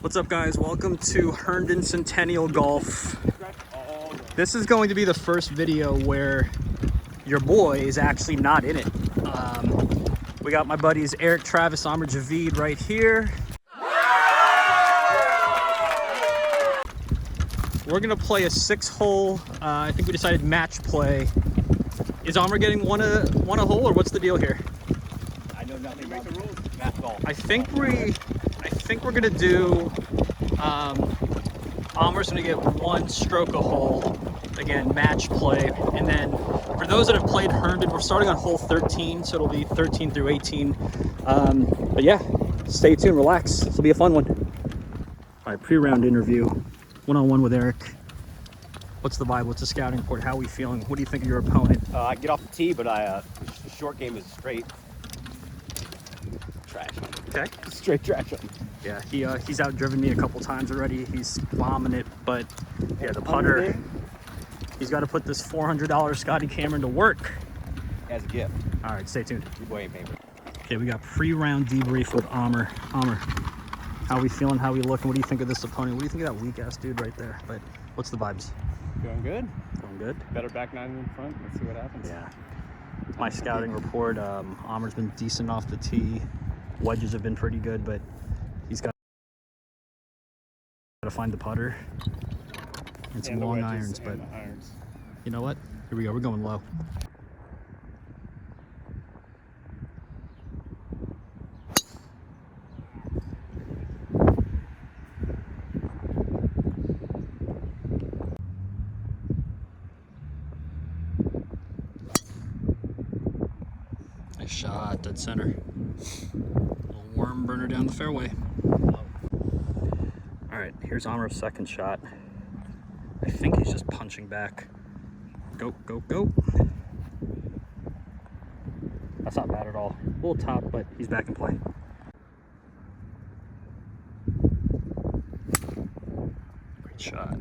What's up, guys? Welcome to Herndon Centennial Golf. This is going to be the first video where your boy is actually not in it. We got my buddies Eric, Travis, Amir, Javeed right here. We're gonna play a 6-hole. I think we decided match play. Is Amir getting one a hole, or what's the deal here? I know nothing about the rules. That's all. I think we're gonna do. Amir's gonna get 1 stroke a hole. Again, match play. And then for those that have played Herndon, we're starting on hole 13, so it'll be 13 through 18. But yeah, stay tuned, relax. This will be a fun one. All right, pre-round interview, one-on-one with Eric. What's the vibe? What's the scouting report? How are we feeling? What do you think of your opponent? I get off the tee, but the short game is straight trash. Okay. Straight trash. Yeah, he's outdriven me a couple times already. He's bombing it, but yeah, the putter. He's got to put this $400 Scotty Cameron to work. As a gift. All right, stay tuned. Your boy ain't paying for it. Okay, we got pre-round debrief with Amir. Amir, how we feeling? How we looking? What do you think of this opponent? What do you think of that weak-ass dude right there? But what's the vibes? Going good. Going good? Better back nine than front. Let's see what happens. Yeah. My scouting report, Amir's been decent off the tee. Wedges have been pretty good, but he's got to find the putter and some long irons. But you know what? Here we go. We're going low. Nice shot, dead center. Little worm burner down the fairway. All right, here's Amir's second shot. I think he's just punching back. Go, go, go. That's not bad at all. A little top, but he's back in play. Great shot.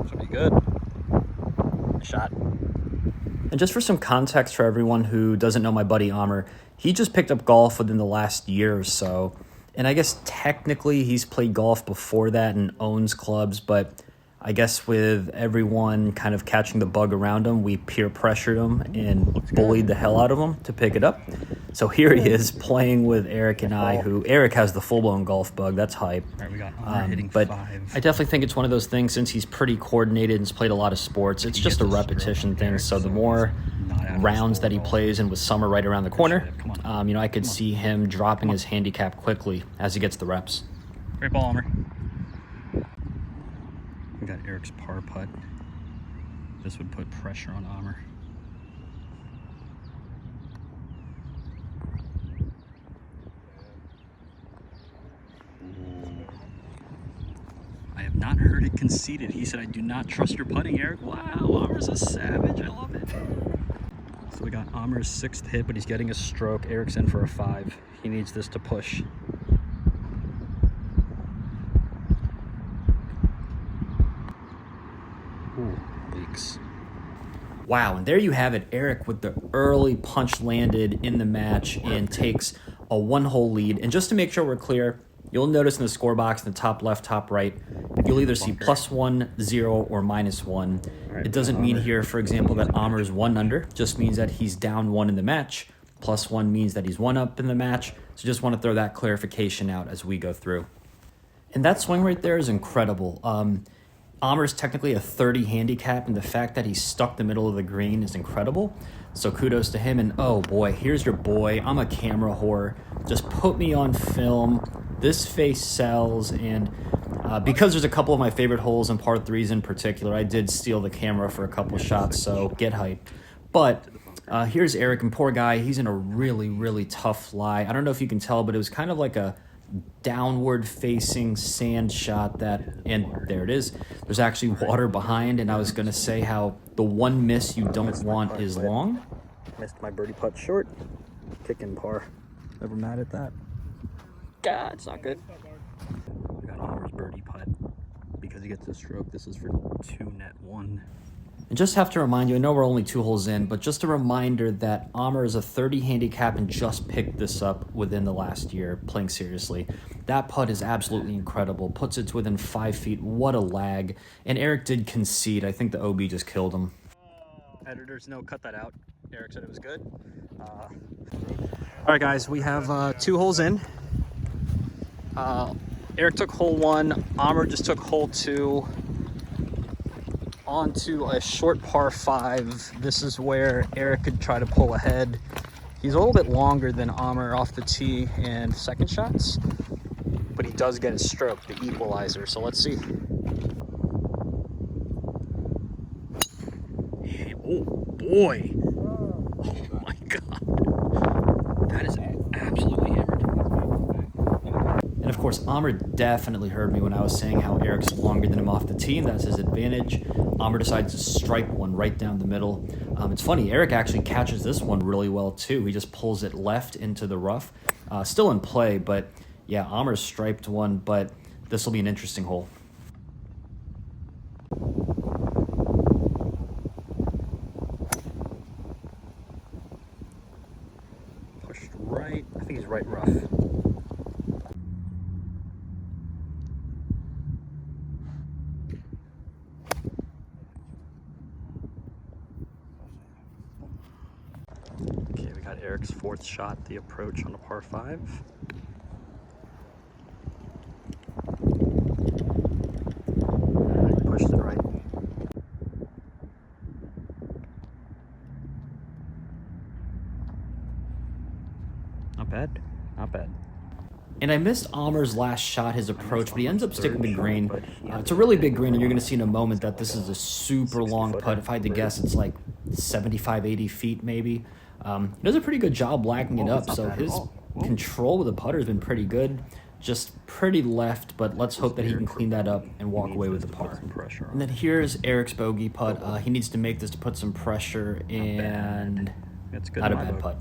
Should be good. Shot. And just for some context for everyone who doesn't know my buddy Amir, he just picked up golf within the last year or so. And I guess technically he's played golf before that and owns clubs, but I guess with everyone kind of catching the bug around him, we peer pressured him and bullied the hell out of him to pick it up. So here he is playing with Eric and I, who Eric has the full-blown golf bug. That's hype. All right, we got Amir hitting but 5. I definitely think it's one of those things, since he's pretty coordinated and has played a lot of sports, it's just a repetition thing. So the more rounds that he plays, and with summer right around the corner, you know, I could see him dropping his handicap quickly as he gets the reps. Great ball, Amir. We got Eric's par putt. This would put pressure on Amir. I have not heard it conceded. He said, "I do not trust your putting, Eric." Wow, Amir's a savage. I love it. So we got Amir's 6th hit, but he's getting a stroke. Eric's in for a 5. He needs this to push. Ooh, leaks. Wow, and there you have it. Eric with the early punch landed in the match and takes a 1-hole lead. And just to make sure we're clear, you'll notice in the score box in the top left, top right, you'll either see +1, 0, or -1. It doesn't mean here, for example, that Amir is 1 under. It just means that he's down 1 in the match. +1 means that he's 1 up in the match. So just want to throw that clarification out as we go through. And that swing right there is incredible. Amir's technically a 30 handicap, and the fact that he's stuck the middle of the green is incredible. So kudos to him. And oh boy, here's your boy. I'm a camera whore. Just put me on film. This face sells. And because there's a couple of my favorite holes in par 3s in particular, I did steal the camera for a couple shots, so get hype. But here's Eric, and poor guy, he's in a really, really tough lie. I don't know if you can tell, but it was kind of like a downward facing sand shot and there it is. There's actually water behind, and I was going to say how the one miss you don't want is long. Missed my birdie putt short. Kicking par. Never mad at that. God, it's not good. We got Amir's birdie putt. Because he gets a stroke, this is for 2 net 1. And just have to remind you, I know we're only 2 holes in, but just a reminder that Amir is a 30 handicap and just picked this up within the last year, playing seriously. That putt is absolutely incredible. Puts it to within 5 feet. What a lag. And Eric did concede. I think the OB just killed him. Editors, no, cut that out. Eric said it was good. All right, guys, we have 2 holes in. Eric took hole 1. Amir just took hole 2. Onto a short par 5. This is where Eric could try to pull ahead. He's a little bit longer than Amir off the tee and second shots, but he does get his stroke, the equalizer. So let's see. Oh boy! Oh my God! That is absolutely hammered. And of course, Amir definitely heard me when I was saying how Eric's longer than him off the tee, and that's his advantage. Amir decides to strike one right down the middle. It's funny, Eric actually catches this one really well too. He just pulls it left into the rough. Still in play, but yeah, Amir striped one, but this will be an interesting hole. Pushed right, I think he's right rough. Eric's 4th shot, the approach on a par 5. He pushed it right. Not bad, not bad. And I missed Amir's last shot, his approach, but he ends up sticking the green. It's a really big green, and you're going to see in a moment that this is a super long putt. If I had to guess, it's like 75, 80 feet maybe. He does a pretty good job lacking it up, so his control with the putter has been pretty good. Just pretty left, but let's hope that he can clean that up and walk away with the par. And then here's Eric's bogey putt. He needs to make this to put some pressure, and not a bad putt.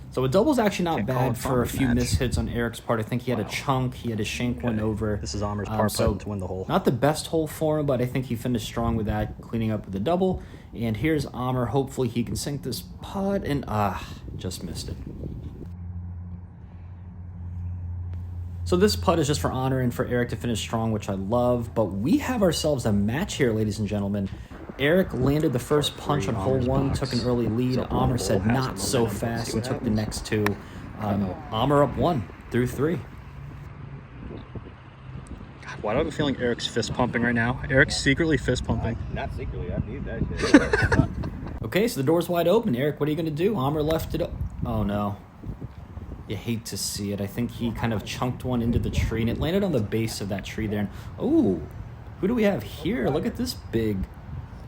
So a double's actually not bad for a few mishits on Eric's part. I think he had a chunk, he had a shank one over. This is Amir's par putt to win the hole. Not the best hole for him, but I think he finished strong with that, cleaning up with the double. And here's Amir. Hopefully he can sink this putt, and just missed it. So this putt is just for honor and for Eric to finish strong, which I love. But we have ourselves a match here, ladies and gentlemen. Eric landed the first punch on hole 1, took an early lead. Amir said not so fast and took the next 2. Amir up 1 through 3. God, why do I have a feeling Eric's fist pumping right now? Eric's secretly fist pumping. Not secretly, I need that shit. Okay, so the door's wide open. Eric, what are you going to do? Amir left it up. Oh, no. You hate to see it. I think he kind of chunked one into the tree, and it landed on the base of that tree there. And, oh, who do we have here? Look at this big,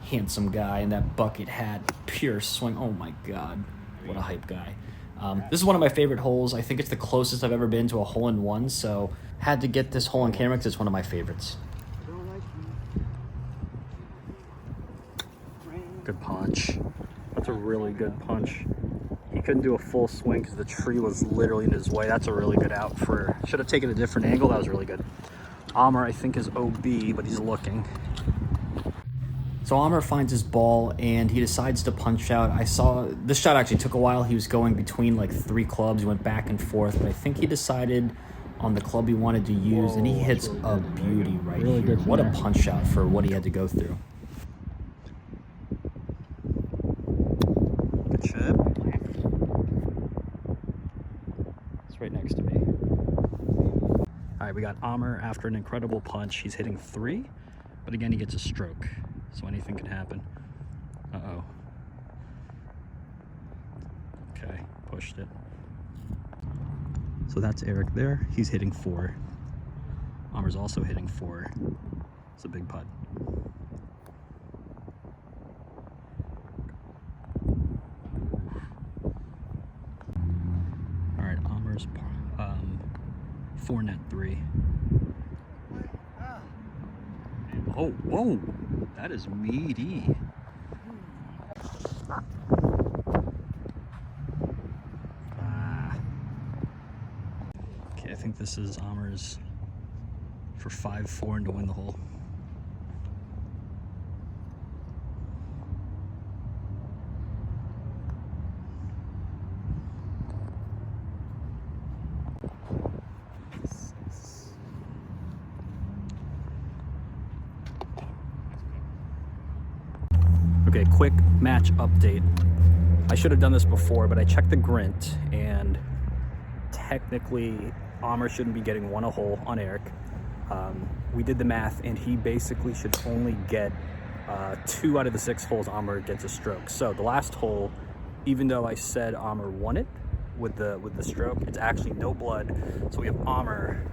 handsome guy in that bucket hat. Pure swing. Oh, my God. What a hype guy. This is one of my favorite holes. I think it's the closest I've ever been to a hole-in-one, so had to get this hole on camera because it's one of my favorites. Good punch. That's a really good punch. He couldn't do a full swing because the tree was literally in his way. That's a really good out for... Should have taken a different angle. That was really good. Amir, I think, is OB, but he's looking. So Amir finds his ball, and he decides to punch out. I saw... This shot actually took a while. He was going between, like, 3 clubs. He went back and forth, but I think he decided on the club he wanted to use, and he hits a beauty right Really here. good What a there. punch out for what he had to go through. Good chip. It's right next to me. All right, we got Amir after an incredible punch. He's hitting 3, but again, he gets a stroke, so anything can happen. Uh-oh. Okay, pushed it. So that's Eric there. He's hitting 4. Amir's also hitting 4. It's a big putt. All right, Amir's 4 net 3. Oh, whoa, that is meaty. Okay, I think this is Amir's for 5-4 and to win the hole. Okay, quick match update. I should have done this before, but I checked the Grint, and technically Amir shouldn't be getting 1 a hole on Eric. We did the math, and he basically should only get 2 out of the 6 holes Amir gets a stroke. So the last hole, even though I said Amir won it with the stroke, it's actually no blood. So we have Amir,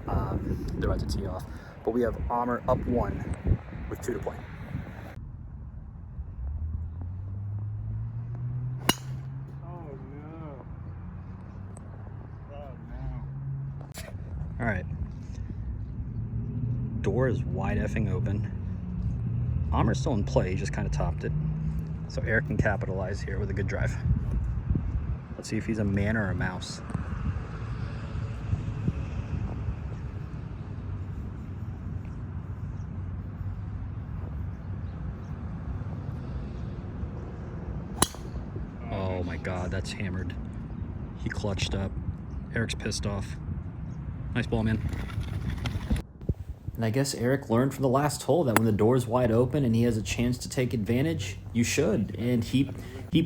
they're about to tee off, but we have Amir up 1 with 2 to play. All right. Door is wide effing open. Amir's still in play, he just kind of topped it. So Eric can capitalize here with a good drive. Let's see if he's a man or a mouse. Oh my God, that's hammered. He clutched up. Eric's pissed off. Nice ball, man. And I guess Eric learned from the last hole that when the door's wide open and he has a chance to take advantage, you should. And he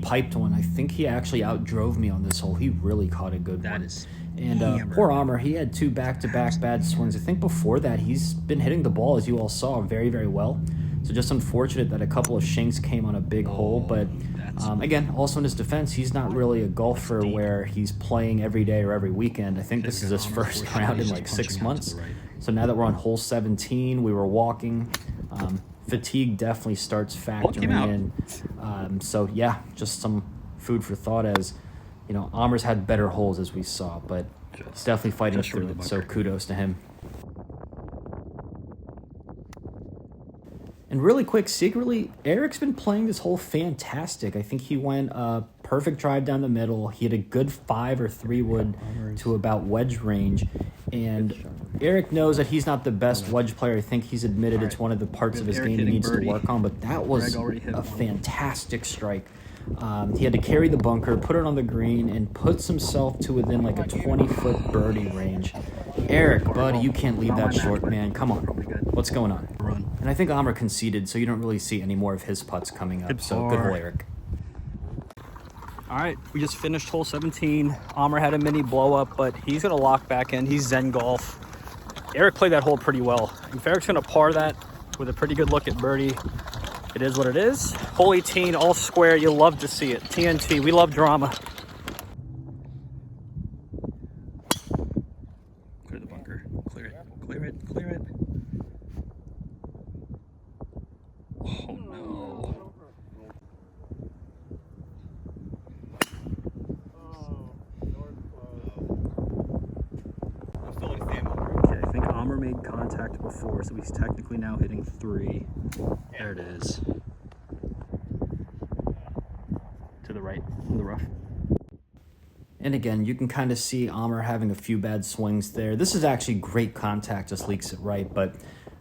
piped one. I think he actually outdrove me on this hole. He really caught a good one. And poor Amir, he had 2 back-to-back bad swings. I think before that, he's been hitting the ball, as you all saw, very, very well. So just unfortunate that a couple of shanks came on a big hole. But again, also in his defense, he's not really a golfer where he's playing every day or every weekend. I think this is his first round in like 6 months. So now that we're on hole 17, we were walking. Fatigue definitely starts factoring in. So yeah, just some food for thought, as you know, Amir's had better holes as we saw, but he's definitely fighting through it. So kudos to him. And really quick, secretly, Eric's been playing this hole fantastic. I think he went a perfect drive down the middle. He had a good 5 or 3 wood to about wedge range. And Eric knows that he's not the best wedge player. I think he's admitted it's one of the parts of his game he needs to work on. But that was a fantastic strike. He had to carry the bunker, put it on the green, and puts himself to within like a 20-foot birdie range. Eric, buddy, you can't leave that short, man. Come on. What's going on? And I think Amir conceded, so you don't really see any more of his putts coming up. So good hole, Eric. All right, we just finished hole 17. Amir had a mini blow up, but he's gonna lock back in. He's Zen golf. Eric played that hole pretty well. If Eric's gonna par that with a pretty good look at birdie, it is what it is. Hole 18, all square. You'll love to see it. TNT, we love drama. Clear the bunker. Clear it. Clear it. Clear it. Oh no. Okay, I think Amir made contact before, so he's technically now hitting 3. There it is. To the right, in the rough. And again, you can kind of see Amir having a few bad swings there. This is actually great contact, just leaks it right. But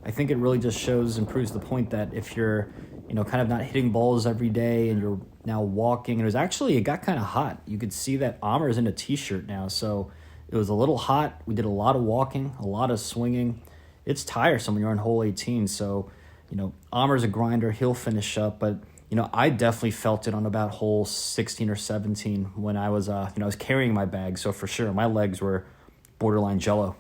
I think it really just shows and proves the point that if you're, you know, kind of not hitting balls every day and you're now walking, and it got kind of hot. You could see that Amir's in a t-shirt now. So it was a little hot. We did a lot of walking, a lot of swinging. It's tiresome when you're on hole 18. So, you know, Amir's a grinder. He'll finish up. But, you know, I definitely felt it on about hole 16 or 17 when I was, I was carrying my bag. So for sure, my legs were borderline jello.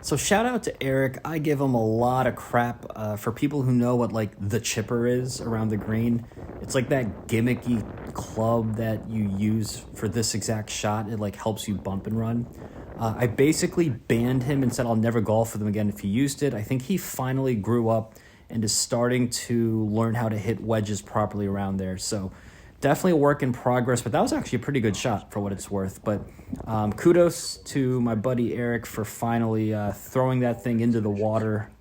So shout out to Eric. I give him a lot of crap for people who know what like the chipper is around the green. It's like that gimmicky club that you use for this exact shot. It like helps you bump and run. I basically banned him and said I'll never golf with him again if he used it. I think he finally grew up and is starting to learn how to hit wedges properly around there. So definitely a work in progress, but that was actually a pretty good shot for what it's worth. But kudos to my buddy Eric for finally throwing that thing into the water.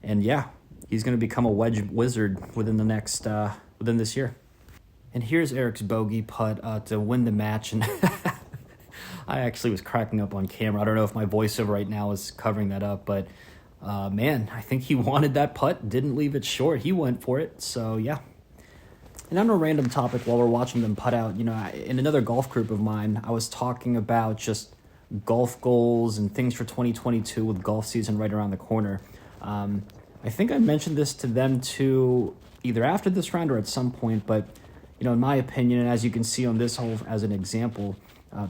And yeah, he's going to become a wedge wizard within this year. And here's Eric's bogey putt to win the match. And I actually was cracking up on camera. I don't know if my voiceover right now is covering that up, but man, I think he wanted that putt, didn't leave it short. He went for it. So yeah. And on a random topic, while we're watching them putt out, in another golf group of mine, I was talking about just golf goals and things for 2022 with golf season right around the corner. I think I mentioned this to them too, either after this round or at some point, but in my opinion, and as you can see on this hole as an example,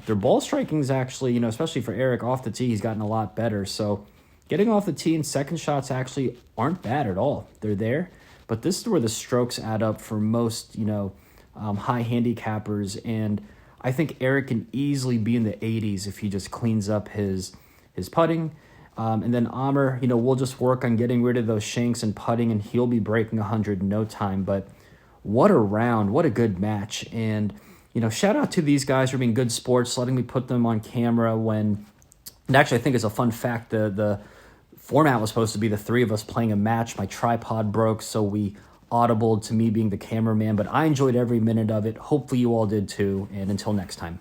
their ball striking is actually, especially for Eric off the tee, he's gotten a lot better. So getting off the tee and second shots actually aren't bad at all. They're there, but this is where the strokes add up for most, high handicappers. And I think Eric can easily be in the 80s if he just cleans up his putting. And then Amir, we'll just work on getting rid of those shanks and putting, and he'll be breaking 100 in no time. But what a round, what a good match. And, shout out to these guys for being good sports, letting me put them on camera when, and actually I think it's a fun fact, the format was supposed to be the three of us playing a match. My tripod broke, so we audibled to me being the cameraman, but I enjoyed every minute of it. Hopefully you all did too, and until next time.